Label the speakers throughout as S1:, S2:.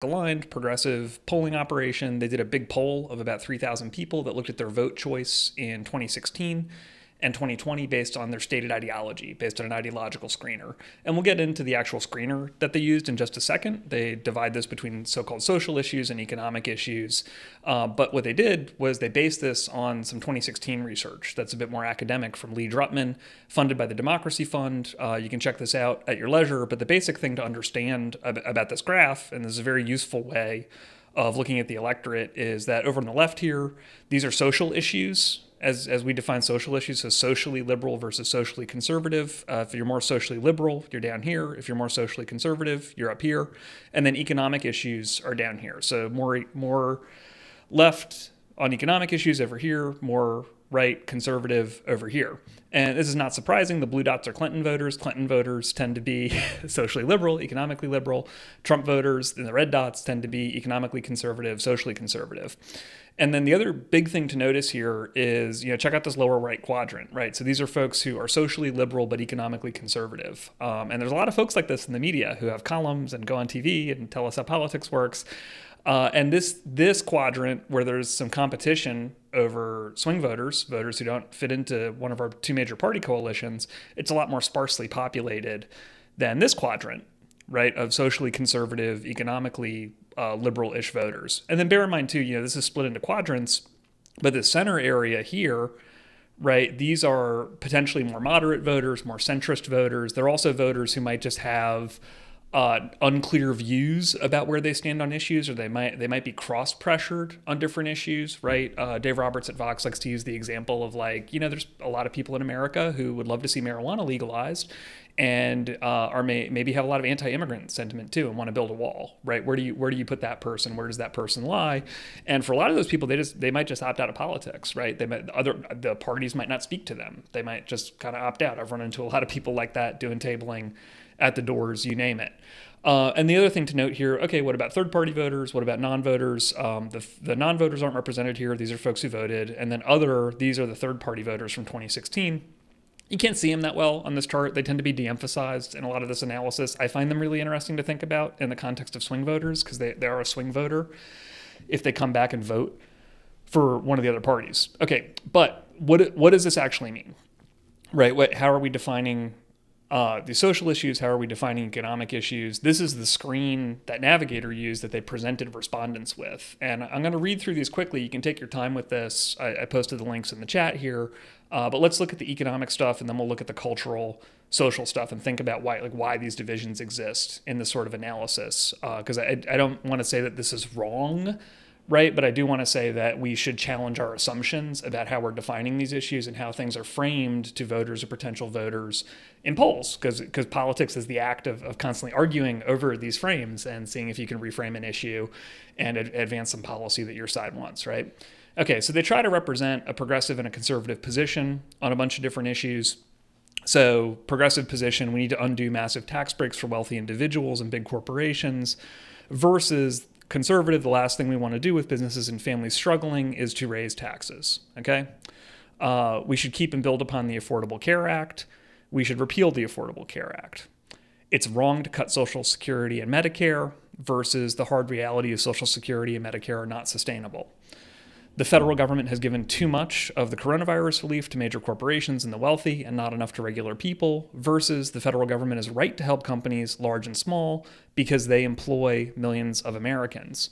S1: aligned, progressive polling operation. They did a big poll of about 3,000 people that looked at their vote choice in 2016 and 2020 based on their stated ideology, based on an ideological screener. And we'll get into the actual screener that they used in just a second. They divide this between so-called social issues and economic issues. But what they did was they based this on some 2016 research that's a bit more academic from Lee Drutman, funded by the Democracy Fund. You can check this out at your leisure. But the basic thing to understand about this graph, and this is a very useful way of looking at the electorate, is that over on the left here, these are social issues as we define social issues, so socially liberal versus socially conservative. If you're more socially liberal, you're down here. If you're more socially conservative, you're up here. And then economic issues are down here. So more left on economic issues over here, more right conservative over here. And this is not surprising. The blue dots are Clinton voters. Clinton voters tend to be socially liberal, economically liberal. Trump voters and the red dots tend to be economically conservative, socially conservative. And then the other big thing to notice here is, check out this lower right quadrant, right? So these are folks who are socially liberal but economically conservative. And there's a lot of folks like this in the media who have columns and go on TV and tell us how politics works. And this quadrant, where there's some competition over swing voters, voters who don't fit into one of our two major party coalitions, it's a lot more sparsely populated than this quadrant, right, of socially conservative, economically liberal-ish voters. And then bear in mind, too, this is split into quadrants, but the center area here, right, these are potentially more moderate voters, more centrist voters. They're also voters who might just have unclear views about where they stand on issues, or they might be cross-pressured on different issues, right? Dave Roberts at Vox likes to use the example of there's a lot of people in America who would love to see marijuana legalized, and maybe have a lot of anti-immigrant sentiment too, and want to build a wall, right? Where do you put that person? Where does that person lie? And for a lot of those people, they might just opt out of politics, right? The parties might not speak to them. They might just kind of opt out. I've run into a lot of people like that doing tabling at the doors, you name it. And the other thing to note here, okay, what about third-party voters? What about non-voters? The non-voters aren't represented here. These are folks who voted. And then these are the third-party voters from 2016. You can't see them that well on this chart. They tend to be de-emphasized in a lot of this analysis. I find them really interesting to think about in the context of swing voters, because they are a swing voter if they come back and vote for one of the other parties. Okay, but what does this actually mean? Right? How are we defining the social issues? How are we defining economic issues? This is the screen that Navigator used that they presented respondents with. And I'm going to read through these quickly. You can take your time with this. I posted the links in the chat here. But let's look at the economic stuff, and then we'll look at the cultural, social stuff, and think about why these divisions exist in this sort of analysis. Because I don't want to say that this is wrong, right? But I do want to say that we should challenge our assumptions about how we're defining these issues and how things are framed to voters or potential voters in polls, because politics is the act of constantly arguing over these frames and seeing if you can reframe an issue and advance some policy that your side wants, right? Okay, so they try to represent a progressive and a conservative position on a bunch of different issues. So progressive position, we need to undo massive tax breaks for wealthy individuals and big corporations, versus conservative, the last thing we want to do with businesses and families struggling is to raise taxes, okay? We should keep and build upon the Affordable Care Act. We should repeal the Affordable Care Act. It's wrong to cut Social Security and Medicare, versus the hard reality of Social Security and Medicare are not sustainable. The federal government has given too much of the coronavirus relief to major corporations and the wealthy and not enough to regular people, versus the federal government is right to help companies large and small because they employ millions of Americans.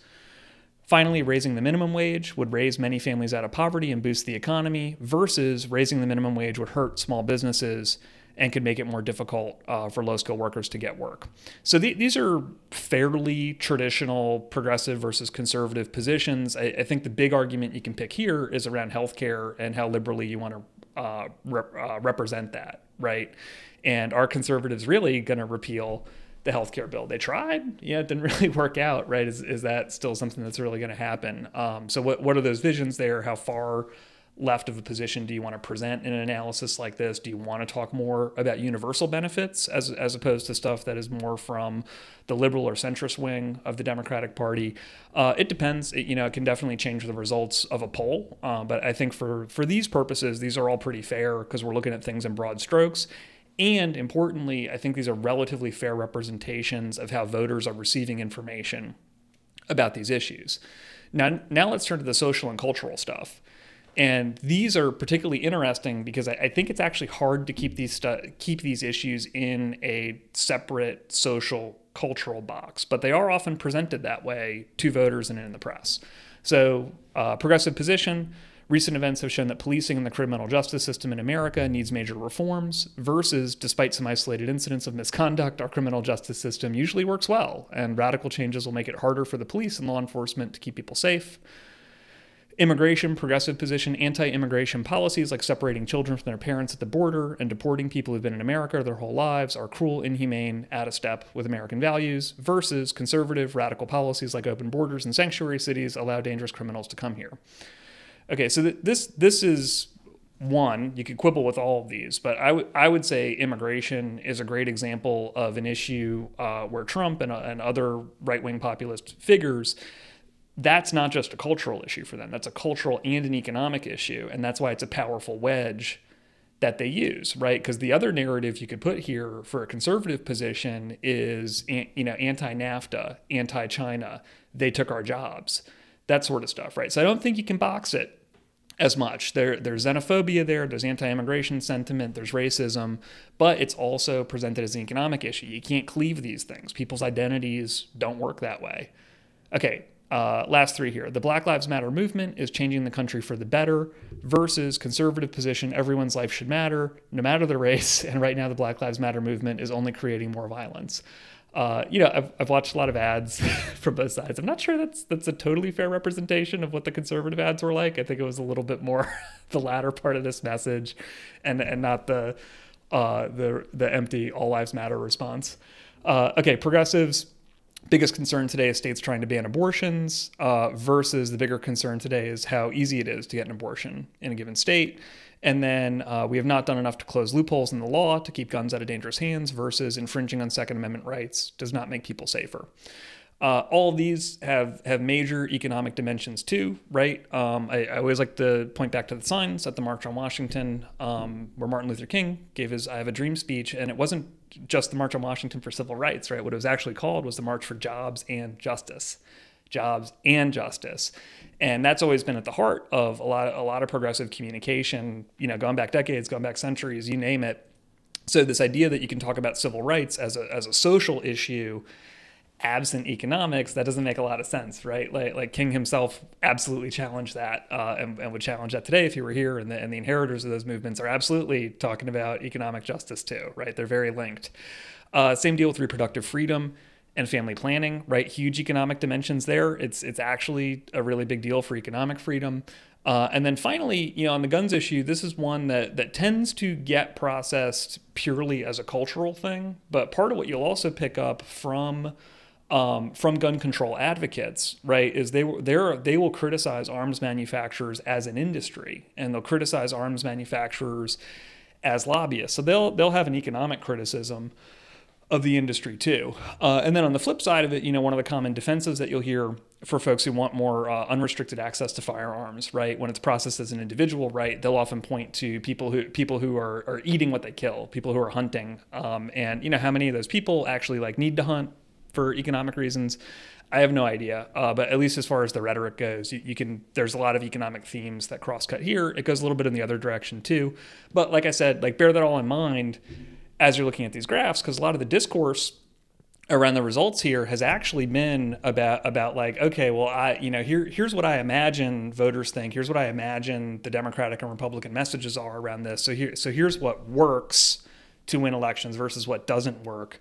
S1: Finally, raising the minimum wage would raise many families out of poverty and boost the economy, versus raising the minimum wage would hurt small businesses and could make it more difficult for low-skilled workers to get work. So these are fairly traditional progressive versus conservative positions. I think the big argument you can pick here is around healthcare and how liberally you want to represent that, right? And are conservatives really going to repeal the healthcare bill? They tried. Yeah, it didn't really work out, right? Is that still something that's really going to happen? So what are those visions there? How far left of a position do you want to present in an analysis like this? Do you want to talk more about universal benefits as opposed to stuff that is more from the liberal or centrist wing of the Democratic Party? It depends. It can definitely change the results of a poll. But I think for these purposes, these are all pretty fair because we're looking at things in broad strokes. And importantly, I think these are relatively fair representations of how voters are receiving information about these issues. Now let's turn to the social and cultural stuff. And these are particularly interesting because I think it's actually hard to keep these issues in a separate social cultural box, but they are often presented that way to voters and in the press. So progressive position, recent events have shown that policing and the criminal justice system in America needs major reforms versus, despite some isolated incidents of misconduct, our criminal justice system usually works well, and radical changes will make it harder for the police and law enforcement to keep people safe. Immigration, progressive position, anti-immigration policies like separating children from their parents at the border and deporting people who've been in America their whole lives are cruel, inhumane, out of step with American values, versus conservative, radical policies like open borders and sanctuary cities allow dangerous criminals to come here. Okay, so this is one. You could quibble with all of these, but I would say immigration is a great example of an issue where Trump and other right-wing populist figures, that's not just a cultural issue for them. That's a cultural and an economic issue, and that's why it's a powerful wedge that they use, right? Because the other narrative you could put here for a conservative position is, anti-NAFTA, anti-China, they took our jobs, that sort of stuff, right? So I don't think you can box it as much. There's xenophobia there's anti-immigration sentiment, there's racism, but it's also presented as an economic issue. You can't cleave these things. People's identities don't work that way. Okay. Last three here. The Black Lives Matter movement is changing the country for the better versus conservative position, everyone's life should matter, no matter the race. And right now the Black Lives Matter movement is only creating more violence. I've watched a lot of ads from both sides. I'm not sure that's a totally fair representation of what the conservative ads were like. I think it was a little bit more the latter part of this message and not the empty all lives matter response. Okay, progressives. Biggest concern today is states trying to ban abortions versus the bigger concern today is how easy it is to get an abortion in a given state. And then we have not done enough to close loopholes in the law to keep guns out of dangerous hands versus infringing on Second Amendment rights does not make people safer. All of these have major economic dimensions too, right? I always like to point back to the signs at the March on Washington where Martin Luther King gave his I Have a Dream speech, and it wasn't just the March on Washington for civil rights, right? What it was actually called was the March for Jobs and Justice. Jobs and justice. And that's always been at the heart of a lot of progressive communication, going back decades, going back centuries, you name it. So this idea that you can talk about civil rights as a social issue absent economics, that doesn't make a lot of sense, right? Like King himself absolutely challenged that and would challenge that today if he were here. And the inheritors of those movements are absolutely talking about economic justice too, right? They're very linked. Same deal with reproductive freedom and family planning, right? Huge economic dimensions there. It's actually a really big deal for economic freedom. And then finally, on the guns issue, this is one that tends to get processed purely as a cultural thing. But part of what you'll also pick up from gun control advocates, right, is they will criticize arms manufacturers as an industry, and they'll criticize arms manufacturers as lobbyists. So they'll have an economic criticism of the industry too. And then on the flip side of it, one of the common defenses that you'll hear for folks who want more unrestricted access to firearms, right, when it's processed as an individual right, they'll often point to people who are eating what they kill, people who are hunting, and how many of those people actually need to hunt for economic reasons. I have no idea, but at least as far as the rhetoric goes, there's a lot of economic themes that cross-cut here. It goes a little bit in the other direction too. But like I said, bear that all in mind as you're looking at these graphs, because a lot of the discourse around the results here has actually been about okay, well, here's what I imagine voters think. Here's what I imagine the Democratic and Republican messages are around this. So here's what works to win elections versus what doesn't work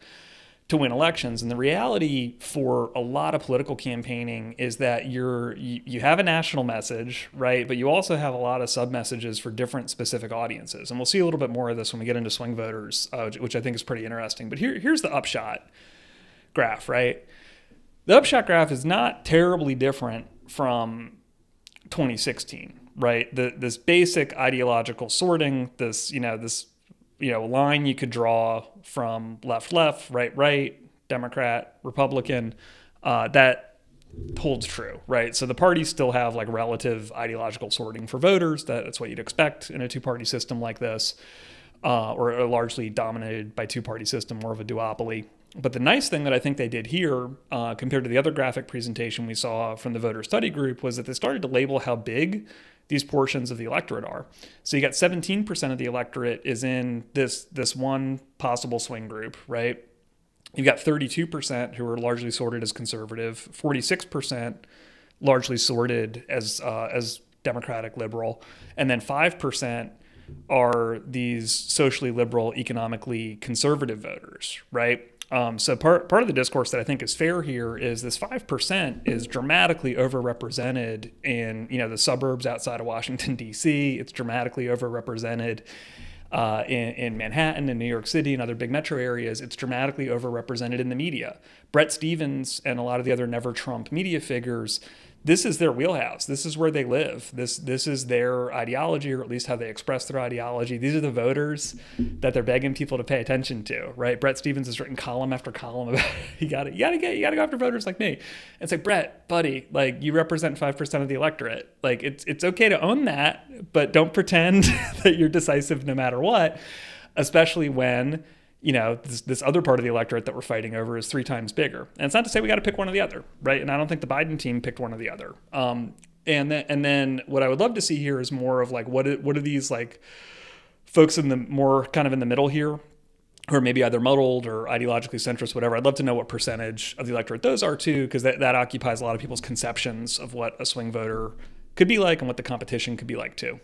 S1: to win elections. And the reality for a lot of political campaigning is that you have a national message, right? But you also have a lot of sub-messages for different specific audiences. And we'll see a little bit more of this when we get into swing voters, which I think is pretty interesting. But here's the upshot graph, right? The upshot graph is not terribly different from 2016, right? This basic ideological sorting, this line you could draw from left, right, Democrat, Republican, that holds true, right? So the parties still have relative ideological sorting for voters. That's what you'd expect in a two-party system like this, or a largely dominated by two-party system, more of a duopoly. But the nice thing that I think they did here, compared to the other graphic presentation we saw from the voter study group, was that they started to label how big these portions of the electorate are. So you got 17% of the electorate is in this one possible swing group, right? You've got 32% who are largely sorted as conservative, 46% largely sorted as Democratic liberal, and then 5% are these socially liberal, economically conservative voters, right? So part of the discourse that I think is fair here is this 5% is dramatically overrepresented in the suburbs outside of Washington, D.C. It's dramatically overrepresented in Manhattan and New York City and other big metro areas. It's dramatically overrepresented in the media. Bret Stephens and a lot of the other Never Trump media figures, this is their wheelhouse. This is where they live. This is their ideology, or at least how they express their ideology. These are the voters that they're begging people to pay attention to, right? Bret Stephens has written column after column about you got to go after voters like me. It's like, Bret, buddy, like you represent 5% of the electorate. Like it's okay to own that, but don't pretend that you're decisive no matter what, especially when this other part of the electorate that we're fighting over is 3 times bigger. And it's not to say we got to pick one or the other, right? And I don't think the Biden team picked one or the other. And then what I would love to see here is more of like, what are these like folks in the more kind of in the middle here, who are maybe either muddled or ideologically centrist, whatever. I'd love to know what percentage of the electorate those are too, because that occupies a lot of people's conceptions of what a swing voter could be like and what the competition could be like too.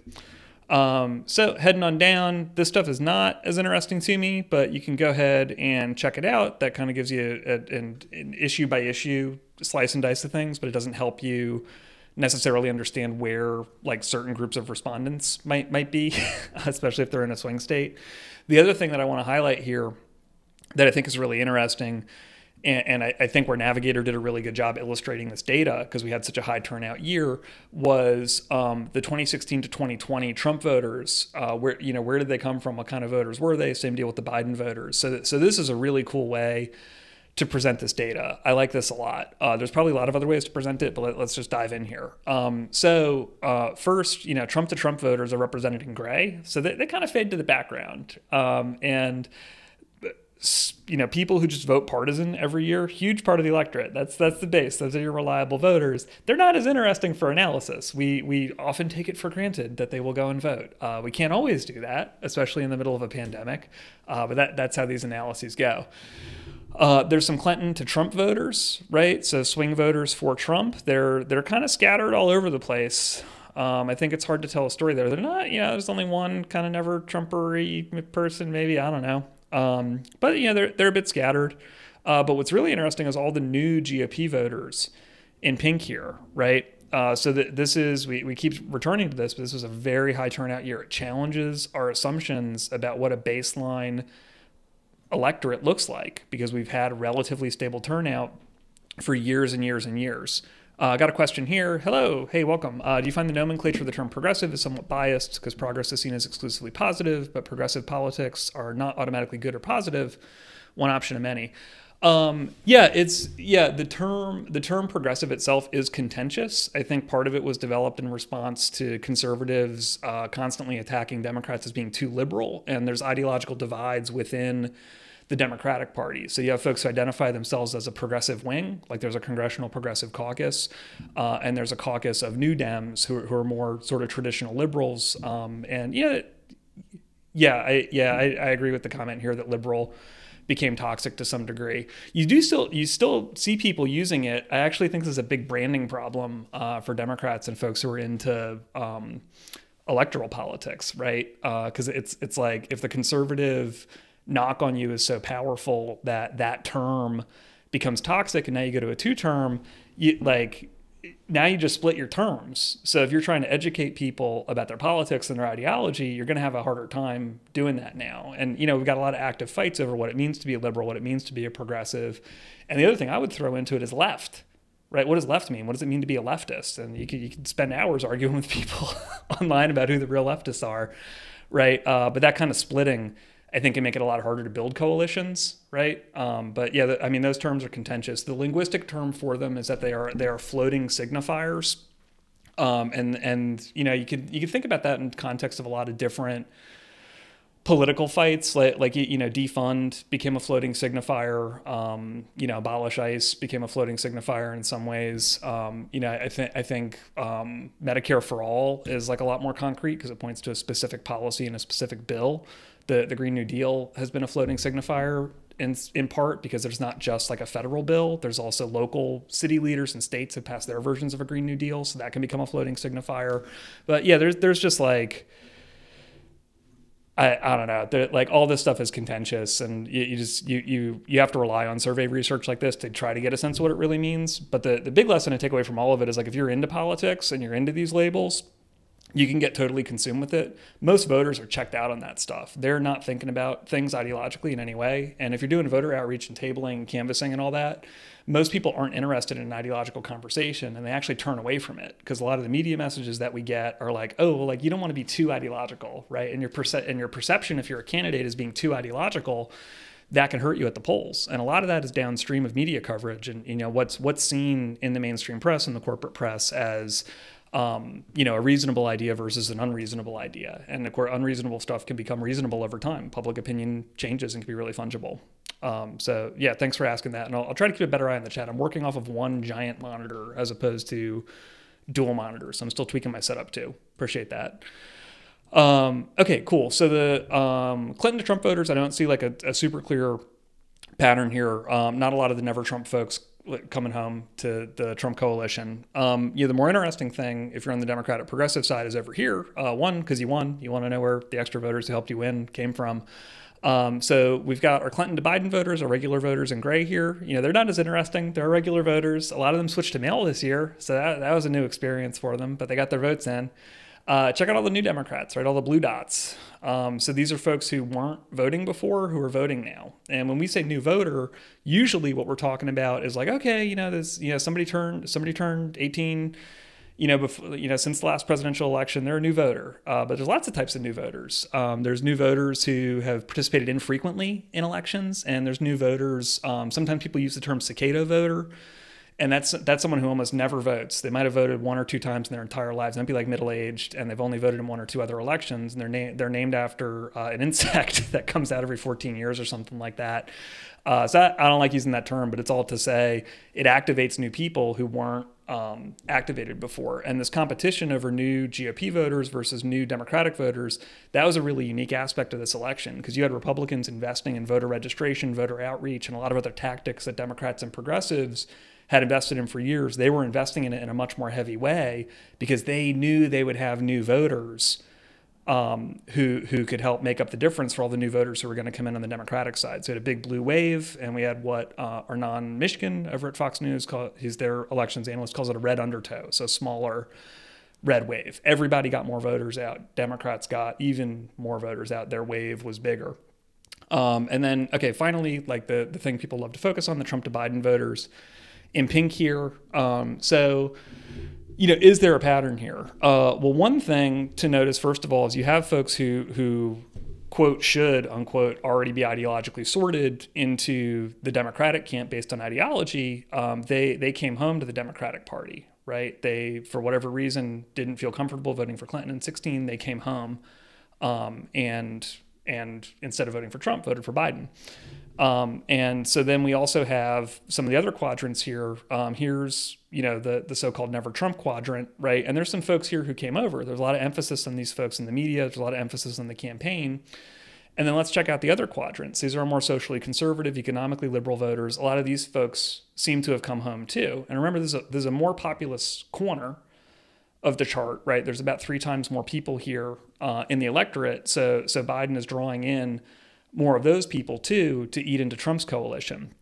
S1: So heading on down, this stuff is not as interesting to me, but you can go ahead and check it out. That kind of gives you an issue by issue slice and dice of things, but it doesn't help you necessarily understand where like certain groups of respondents might be, especially if they're in a swing state. The other thing that I want to highlight here that I think is really interesting, and I think where Navigator did a really good job illustrating this data because we had such a high turnout year, was the 2016 to 2020 Trump voters. Where did they come from? What kind of voters were they? Same deal with the Biden voters. So this is a really cool way to present this data. I like this a lot. There's probably a lot of other ways to present it, but let's just dive in here. First, Trump to Trump voters are represented in gray, so they kind of fade to the background. And people who just vote partisan every year, huge part of the electorate. That's the base. Those are your reliable voters. They're not as interesting for analysis. We often take it for granted that they will go and vote. We can't always do that, especially in the middle of a pandemic. But that's how these analyses go. There's some Clinton to Trump voters, right? So swing voters for Trump. They're kind of scattered all over the place. I think it's hard to tell a story there. They're not, there's only one kind of never Trumper-y person, maybe. I don't know. But they're a bit scattered. But what's really interesting is all the new GOP voters in pink here, right? So this is, we keep returning to this, but this was a very high turnout year. It challenges our assumptions about what a baseline electorate looks like, because we've had relatively stable turnout for years and years and years. I got a question here. Hello. Hey, welcome. Do you find the nomenclature of the term progressive is somewhat biased because progress is seen as exclusively positive, but progressive politics are not automatically good or positive? One option of many. The term progressive itself is contentious. I think part of it was developed in response to conservatives constantly attacking Democrats as being too liberal, and there's ideological divides within the Democratic Party. So you have folks who identify themselves as a progressive wing, like there's a Congressional Progressive Caucus, and there's a caucus of New Dems who are more sort of traditional liberals. I agree with the comment here that liberal became toxic to some degree. You still see people using it. I actually think this is a big branding problem for Democrats and folks who are into electoral politics, right? Because it's like if the conservative knock on you is so powerful that term becomes toxic, and now you go to a 2-term, now you just split your terms. So if you're trying to educate people about their politics and their ideology, you're going to have a harder time doing that now. And, we've got a lot of active fights over what it means to be a liberal, what it means to be a progressive. And the other thing I would throw into it is left, right? What does left mean? What does it mean to be a leftist? And you could spend hours arguing with people online about who the real leftists are, right? But that kind of splitting, I think, can make it a lot harder to build coalitions, right? Those terms are contentious. The linguistic term for them is that they are floating signifiers, you could think about that in context of a lot of different political fights, like defund became a floating signifier. Abolish ICE became a floating signifier in some ways. I think Medicare for all is like a lot more concrete because it points to a specific policy and a specific bill. The Green New Deal has been a floating signifier in part because there's not just like a federal bill. There's also local city leaders and states have passed their versions of a Green New Deal, so that can become a floating signifier. But yeah, there's just like, I don't know. Like all this stuff is contentious, and you have to rely on survey research like this to try to get a sense of what it really means. But the big lesson to take away from all of it is like if you're into politics and you're into these labels, you can get totally consumed with it. Most voters are checked out on that stuff. They're not thinking about things ideologically in any way. And if you're doing voter outreach and tabling, canvassing and all that, most people aren't interested in an ideological conversation, and they actually turn away from it because a lot of the media messages that we get are like, oh, well, like you don't want to be too ideological, right? And your perception, if you're a candidate, is being too ideological, that can hurt you at the polls. And a lot of that is downstream of media coverage and what's seen in the mainstream press and the corporate press as a reasonable idea versus an unreasonable idea. And of course, unreasonable stuff can become reasonable over time. Public opinion changes and can be really fungible. So yeah, thanks for asking that. And I'll try to keep a better eye on the chat. I'm working off of one giant monitor as opposed to dual monitors. So I'm still tweaking my setup too. Appreciate that. Okay, cool. So the Clinton to Trump voters, I don't see like a super clear pattern here. Not a lot of the Never Trump folks coming home to the Trump coalition. The more interesting thing, if you're on the Democratic progressive side, is over here. One, because you won. You want to know where the extra voters who helped you win came from. So we've got our Clinton to Biden voters, our regular voters in gray here. They're not as interesting. They're regular voters. A lot of them switched to mail this year. So that was a new experience for them, but they got their votes in. Check out all the new Democrats, right? All the blue dots. So these are folks who weren't voting before, who are voting now. And when we say new voter, usually what we're talking about is like, okay, somebody turned 18, since the last presidential election, they're a new voter. But there's lots of types of new voters. There's new voters who have participated infrequently in elections, and there's new voters. Sometimes people use the term cicada voter. And that's someone who almost never votes. They might have voted one or two times in their entire lives. They might be like middle-aged, and they've only voted in one or two other elections. And they're named after an insect that comes out every 14 years or something like that. I don't like using that term, but it's all to say it activates new people who weren't activated before. And this competition over new GOP voters versus new Democratic voters, that was a really unique aspect of this election because you had Republicans investing in voter registration, voter outreach, and a lot of other tactics that Democrats and progressives had invested in for years. They were investing in it in a much more heavy way because they knew they would have new voters who could help make up the difference for all the new voters who were going to come in on the Democratic side. So we had a big blue wave, and we had what Arnon Mishkin over at Fox News, he's their elections analyst, calls it a red undertow, so smaller red wave. Everybody got more voters out. Democrats got even more voters out. Their wave was bigger. And then, okay, finally, like the thing people love to focus on, the Trump to Biden voters in pink here. Is there a pattern here? Well, one thing to notice, first of all, is you have folks who quote, should, unquote, already be ideologically sorted into the Democratic camp based on ideology. They came home to the Democratic Party, right? They, for whatever reason, didn't feel comfortable voting for Clinton in 2016. They came home and instead of voting for Trump, voted for Biden. And so then we also have some of the other quadrants here. Here's, the so-called Never Trump quadrant, right? And there's some folks here who came over. There's a lot of emphasis on these folks in the media. There's a lot of emphasis on the campaign. And then let's check out the other quadrants. These are more socially conservative, economically liberal voters. A lot of these folks seem to have come home too. And remember, there's a more populous corner of the chart, right? There's about 3 times more people here in the electorate. So Biden is drawing in more of those people too to eat into Trump's coalition.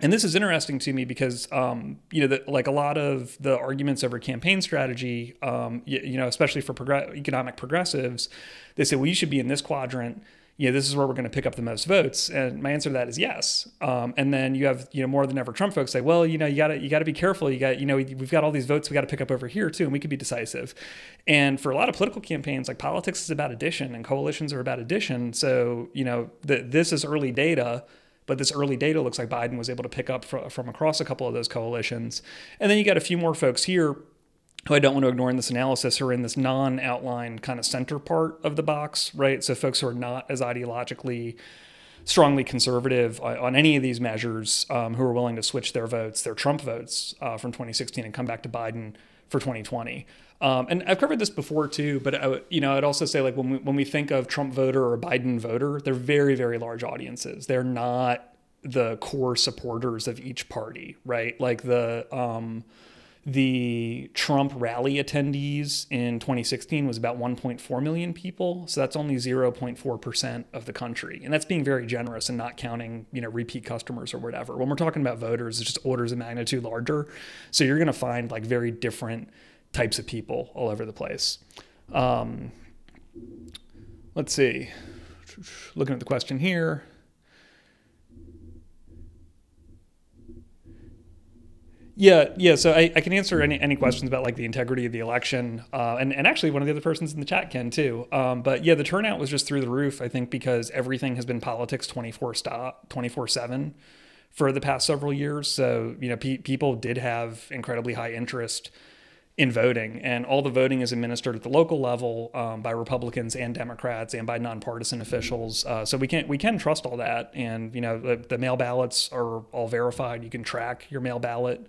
S1: And this is interesting to me because, like a lot of the arguments over campaign strategy, especially for economic progressives, they say, well, you should be in this quadrant. This is where we're going to pick up the most votes. And my answer to that is yes. And then you have, more than ever Trump folks say, well, you got to be careful. We've got all these votes we got to pick up over here too, and we could be decisive. And for a lot of political campaigns, like politics is about addition and coalitions are about addition. So, this is early data, but this early data looks like Biden was able to pick up from across a couple of those coalitions. And then you got a few more folks here who I don't want to ignore in this analysis, are in this non-outline kind of center part of the box, right? So folks who are not as ideologically strongly conservative on any of these measures, who are willing to switch their votes, their Trump votes from 2016, and come back to Biden for 2020. And I've covered this before too, but I'd also say, like, when we think of Trump voter or Biden voter, they're very, very large audiences. They're not the core supporters of each party, right? Like the Trump rally attendees in 2016 was about 1.4 million people. So that's only 0.4% of the country. And that's being very generous and not counting, repeat customers or whatever. When we're talking about voters, it's just orders of magnitude larger. So you're going to find like very different types of people all over the place. Let's see. Looking at the question here. Yeah. So I can answer any questions about like the integrity of the election, and actually one of the other persons in the chat can too. But yeah, the turnout was just through the roof. I think because everything has been politics 24/7 for the past several years. So people did have incredibly high interest in voting, and all the voting is administered at the local level by Republicans and Democrats and by nonpartisan officials. So we can trust all that, and the mail ballots are all verified. You can track your mail ballot.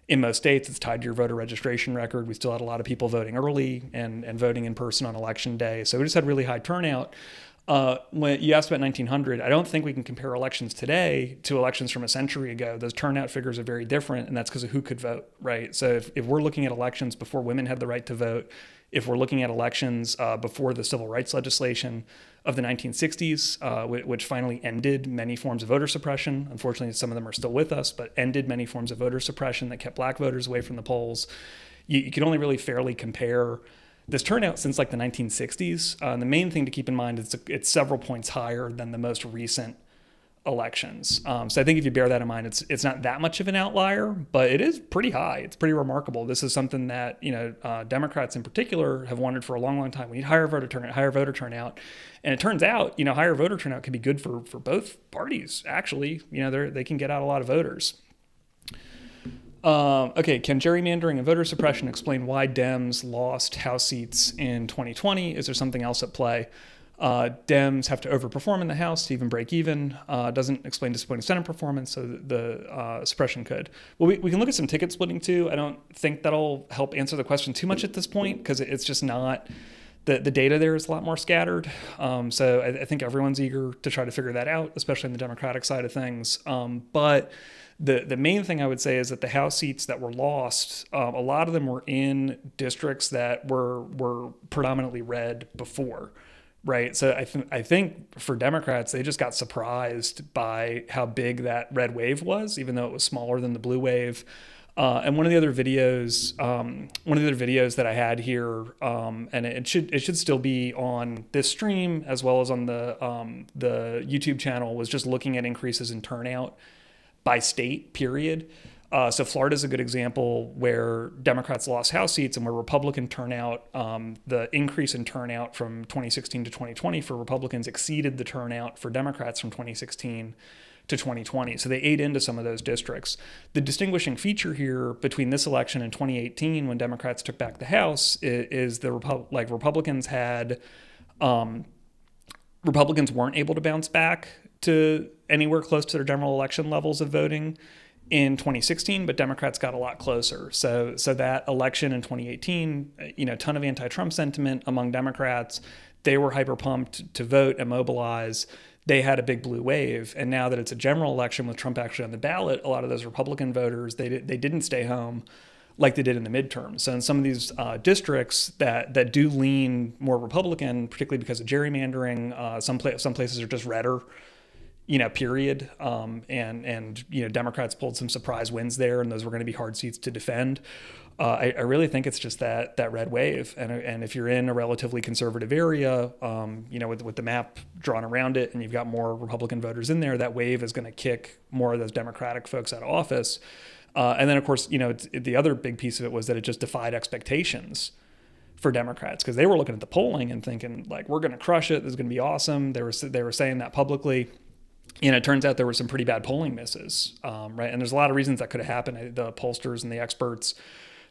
S1: In most states, it's tied to your voter registration record. We still had a lot of people voting early and voting in person on election day. So we just had really high turnout. When you asked about 1900, I don't think we can compare elections today to elections from a century ago. Those turnout figures are very different, and that's because of who could vote, right? So if we're looking at elections before women had the right to vote, if we're looking at elections before the civil rights legislation of the 1960s, which finally ended many forms of voter suppression. Unfortunately, some of them are still with us, but ended many forms of voter suppression that kept black voters away from the polls. You can only really fairly compare this turnout since like the 1960s. The main thing to keep in mind is it's several points higher than the most recent elections. So I think if you bear that in mind, it's not that much of an outlier, but it is pretty high. It's pretty remarkable. This is something that Democrats in particular have wanted for a long, long time. We need higher voter turnout, and it turns out higher voter turnout can be good for both parties. Actually, they can get out a lot of voters. Okay, can gerrymandering and voter suppression explain why Dems lost House seats in 2020? Is there something else at play? Dems have to overperform in the House to even break even. Doesn't explain disappointing Senate performance, so the suppression could. Well, we can look at some ticket splitting too. I don't think that'll help answer the question too much at this point because it's just not, the data there is a lot more scattered. So I think everyone's eager to try to figure that out, especially on the Democratic side of things. But the main thing I would say is that the House seats that were lost, a lot of them were in districts that were predominantly red before, right? So I think for Democrats, they just got surprised by how big that red wave was, even though it was smaller than the blue wave. And one of the other videos that I had here, and it should still be on this stream as well as on the YouTube channel, was just looking at increases in turnout by state, period. So Florida's a good example where Democrats lost House seats and where Republican turnout, the increase in turnout from 2016 to 2020 for Republicans exceeded the turnout for Democrats from 2016 to 2020. So they ate into some of those districts. The distinguishing feature here between this election and 2018, when Democrats took back the House, is the Republicans weren't able to bounce back to anywhere close to their general election levels of voting in 2016, but Democrats got a lot closer. So that election in 2018, a ton of anti-Trump sentiment among Democrats. They were hyper pumped to vote and mobilize. They had a big blue wave. And now that it's a general election with Trump actually on the ballot, a lot of those Republican voters, they didn't stay home like they did in the midterms. So in some of these districts that do lean more Republican, particularly because of gerrymandering, some places are just redder, period. And Democrats pulled some surprise wins there, and those were going to be hard seats to defend. I really think it's just that red wave. And if you're in a relatively conservative area, with the map drawn around it, and you've got more Republican voters in there, that wave is going to kick more of those Democratic folks out of office. And then, of course, the other big piece of it was that it just defied expectations for Democrats, because they were looking at the polling and thinking, like, we're going to crush it. This is going to be awesome. They were saying that publicly. And it turns out there were some pretty bad polling misses, right? And there's a lot of reasons that could have happened. The pollsters and the experts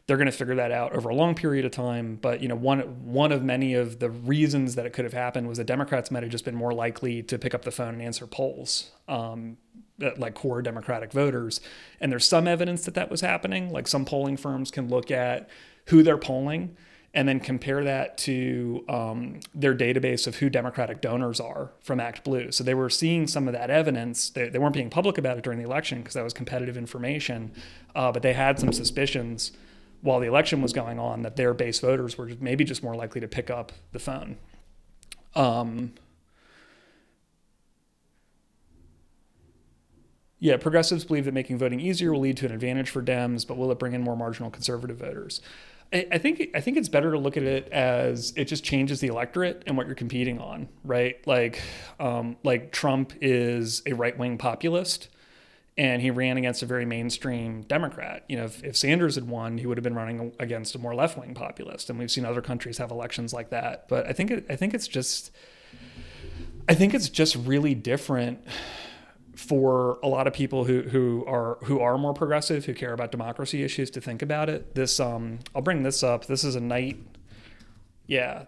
S1: They're going to figure that out over a long period of time. But, one of many of the reasons that it could have happened was that Democrats might have just been more likely to pick up the phone and answer polls, like core Democratic voters. And there's some evidence that was happening. Like some polling firms can look at who they're polling and then compare that to their database of who Democratic donors are from Act Blue. So they were seeing some of that evidence. They weren't being public about it during the election because that was competitive information, but they had some suspicions while the election was going on that their base voters were maybe just more likely to pick up the phone. Yeah, progressives believe that making voting easier will lead to an advantage for Dems, but will it bring in more marginal conservative voters? I think it's better to look at it as it just changes the electorate and what you're competing on, right? Like Trump is a right-wing populist, and he ran against a very mainstream Democrat. If Sanders had won, he would have been running against a more left-wing populist, and we've seen other countries have elections like that. But I think it's just really different for a lot of people who are more progressive, who care about democracy issues, to think about it. I'll bring this up. This is a Knight. Yeah,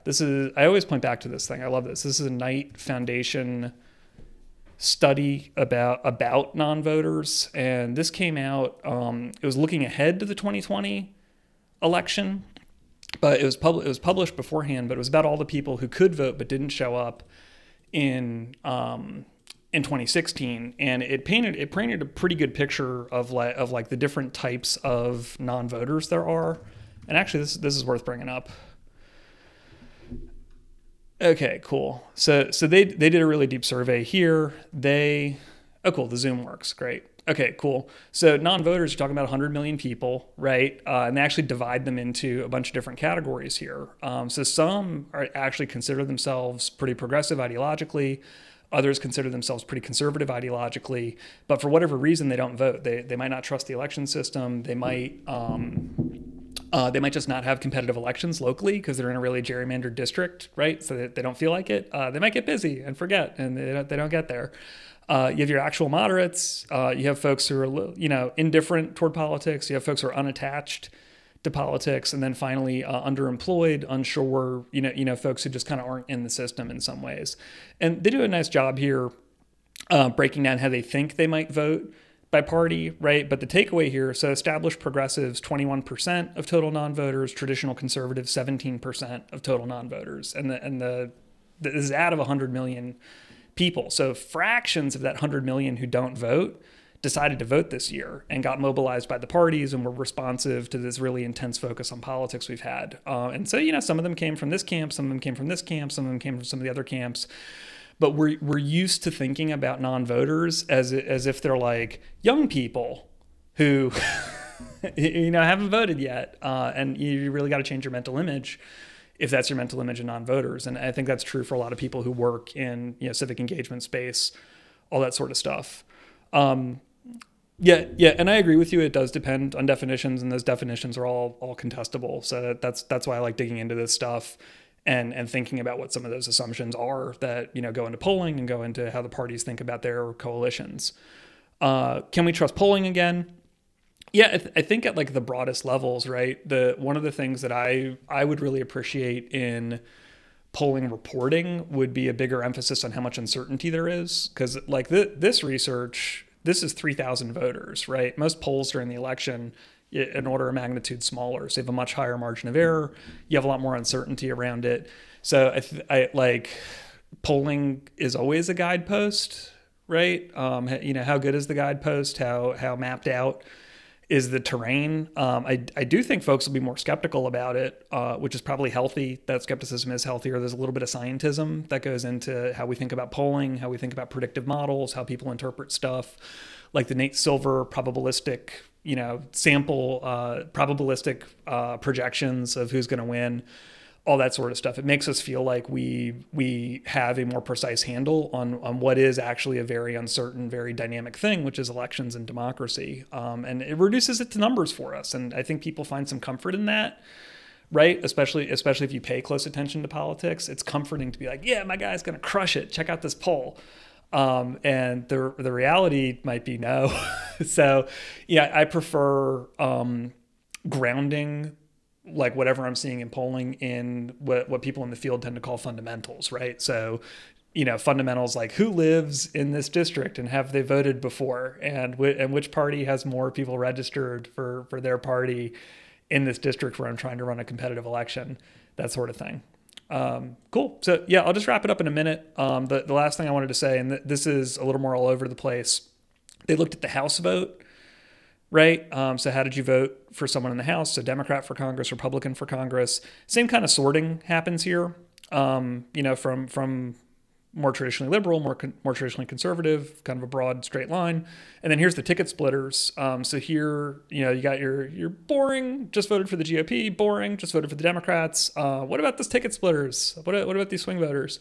S1: I always point back to this thing. I love this. This is a Knight Foundation study about non-voters, and this came out. It was looking ahead to the 2020 election, but it was published beforehand. But it was about all the people who could vote but didn't show up in 2016, and it painted a pretty good picture of like the different types of non-voters there are. And actually, this is worth bringing up. Okay, cool. So they did a really deep survey here. Cool, the Zoom works, great. Okay, cool. So non-voters, you're talking about 100 million people, right? And they actually divide them into a bunch of different categories here. So some actually consider themselves pretty progressive ideologically. Others consider themselves pretty conservative ideologically, but for whatever reason, they don't vote. They might not trust the election system. They might just not have competitive elections locally because they're in a really gerrymandered district, right? So they don't feel like it. They might get busy and forget, and they don't get there. You have your actual moderates. You have folks who are indifferent toward politics. You have folks who are unattached to politics, and then finally underemployed, unsure, folks who just kind of aren't in the system in some ways. And they do a nice job here breaking down how they think they might vote by party, right? But the takeaway here, so established progressives, 21% of total non-voters, traditional conservatives, 17% of total non-voters. And this is out of 100 million people. So fractions of that 100 million who don't vote decided to vote this year and got mobilized by the parties and were responsive to this really intense focus on politics we've had. And so, some of them came from this camp, some of them came from this camp, some of them came from some of the other camps. But we're used to thinking about non-voters as if they're like young people who, haven't voted yet. And you really got to change your mental image if that's your mental image of non-voters. And I think that's true for a lot of people who work in, civic engagement space, all that sort of stuff. Yeah, and I agree with you. It does depend on definitions, and those definitions are all contestable. So that's why I like digging into this stuff and thinking about what some of those assumptions are that go into polling and go into how the parties think about their coalitions. Can we trust polling again? Yeah, I think at like the broadest levels, right? One of the things that I would really appreciate in polling reporting would be a bigger emphasis on how much uncertainty there is, because like this research. This is 3,000 voters, right? Most polls during the election, an order of magnitude smaller. So you have a much higher margin of error. You have a lot more uncertainty around it. So I like polling is always a guidepost, right? How good is the guidepost? How mapped out is the terrain? I do think folks will be more skeptical about it, which is probably healthy. That skepticism is healthier. There's a little bit of scientism that goes into how we think about polling, how we think about predictive models, how people interpret stuff, like the Nate Silver probabilistic, sample probabilistic projections of who's going to win. All that sort of stuff. It makes us feel like we have a more precise handle on what is actually a very uncertain, very dynamic thing, which is elections and democracy. And it reduces it to numbers for us. And I think people find some comfort in that, right? Especially if you pay close attention to politics. It's comforting to be like, yeah, my guy's going to crush it. Check out this poll. And the reality might be no. So, yeah, I prefer grounding like whatever I'm seeing in polling in what people in the field tend to call fundamentals, right? So, fundamentals like who lives in this district and have they voted before, and which party has more people registered for their party in this district where I'm trying to run a competitive election, that sort of thing. Cool. So yeah, I'll just wrap it up in a minute. The last thing I wanted to say, and this is a little more all over the place. They looked at the House vote, right? So how did you vote for someone in the House? So Democrat for Congress, Republican for Congress. Same kind of sorting happens here. From more traditionally liberal, more traditionally conservative, kind of a broad straight line. And then here's the ticket splitters. So here, you got your boring, just voted for the GOP, boring, just voted for the Democrats. What about this ticket splitters? What about these swing voters?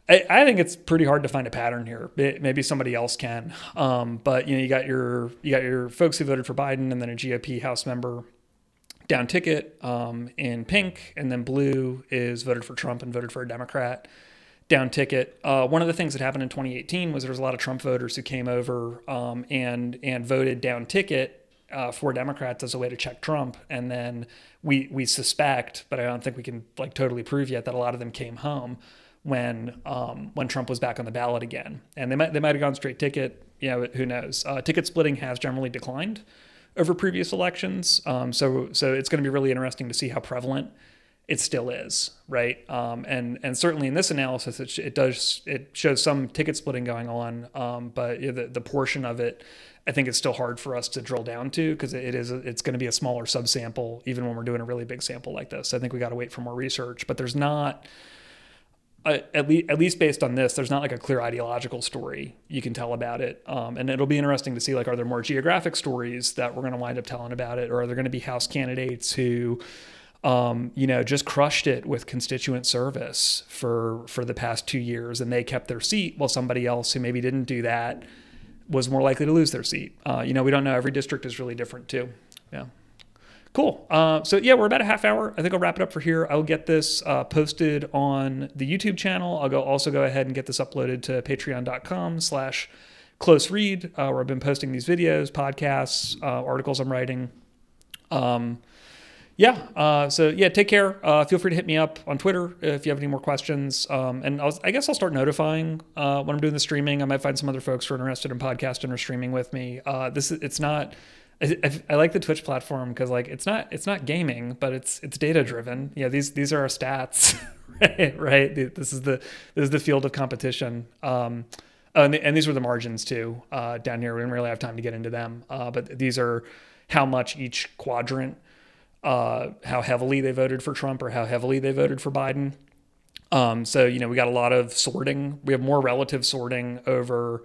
S1: I think it's pretty hard to find a pattern here. Maybe somebody else can. But you got your folks who voted for Biden and then a GOP House member down ticket in pink, and then blue is voted for Trump and voted for a Democrat down ticket. One of the things that happened in 2018 was there was a lot of Trump voters who came over and voted down ticket for Democrats as a way to check Trump. And then we suspect, but I don't think we can like totally prove yet, that a lot of them came home when Trump was back on the ballot again. And they might have gone straight ticket. Who knows? Ticket splitting has generally declined over previous elections. So it's going to be really interesting to see how prevalent it still is, right? And certainly in this analysis, it shows some ticket splitting going on, but the portion of it, I think, is still hard for us to drill down to, because it's going to be a smaller subsample, even when we're doing a really big sample like this. I think we got to wait for more research, but there's not, at least based on this, there's not like a clear ideological story you can tell about it. And it'll be interesting to see, like, are there more geographic stories that we're going to wind up telling about it, or are there going to be House candidates who just crushed it with constituent service for the past 2 years, and they kept their seat while somebody else who maybe didn't do that was more likely to lose their seat. We don't know. Every district is really different too. Yeah. Cool. So yeah, we're about a half hour. I think I'll wrap it up for here. I'll get this posted on the YouTube channel. I'll also go ahead and get this uploaded to patreon.com/close read, where I've been posting these videos, podcasts, articles I'm writing. Take care. Feel free to hit me up on Twitter if you have any more questions. And I guess I'll start notifying when I'm doing the streaming. I might find some other folks who are interested in podcasting or streaming with me. It's not. I like the Twitch platform because, like, it's not gaming, but it's data driven. These are our stats, right? This is the field of competition. And these were the margins too down here. We didn't really have time to get into them, but these are how much each quadrant. How heavily they voted for Trump or how heavily they voted for Biden. We got a lot of sorting. We have more relative sorting over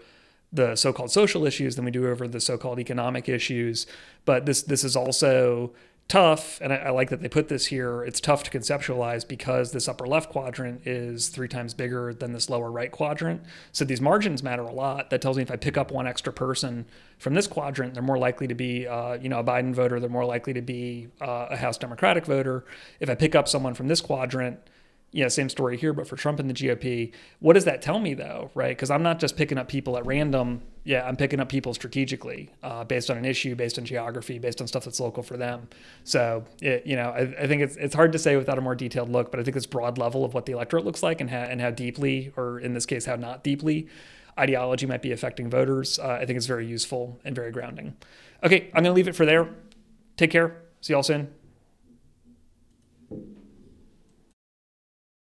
S1: the so-called social issues than we do over the so-called economic issues. But this is also tough, and I like that they put this here. It's tough to conceptualize because this upper left quadrant is 3 times bigger than this lower right quadrant. So these margins matter a lot. That tells me if I pick up one extra person from this quadrant, they're more likely to be a Biden voter. They're more likely to be a House Democratic voter. If I pick up someone from this quadrant, same story here, but for Trump and the GOP. What does that tell me, though, right? Because I'm not just picking up people at random. I'm picking up people strategically based on an issue, based on geography, based on stuff that's local for them. So, I think it's hard to say without a more detailed look, but I think this broad level of what the electorate looks like and how deeply, or in this case, how not deeply, ideology might be affecting voters, I think it's very useful and very grounding. Okay, I'm going to leave it for there. Take care. See y'all soon.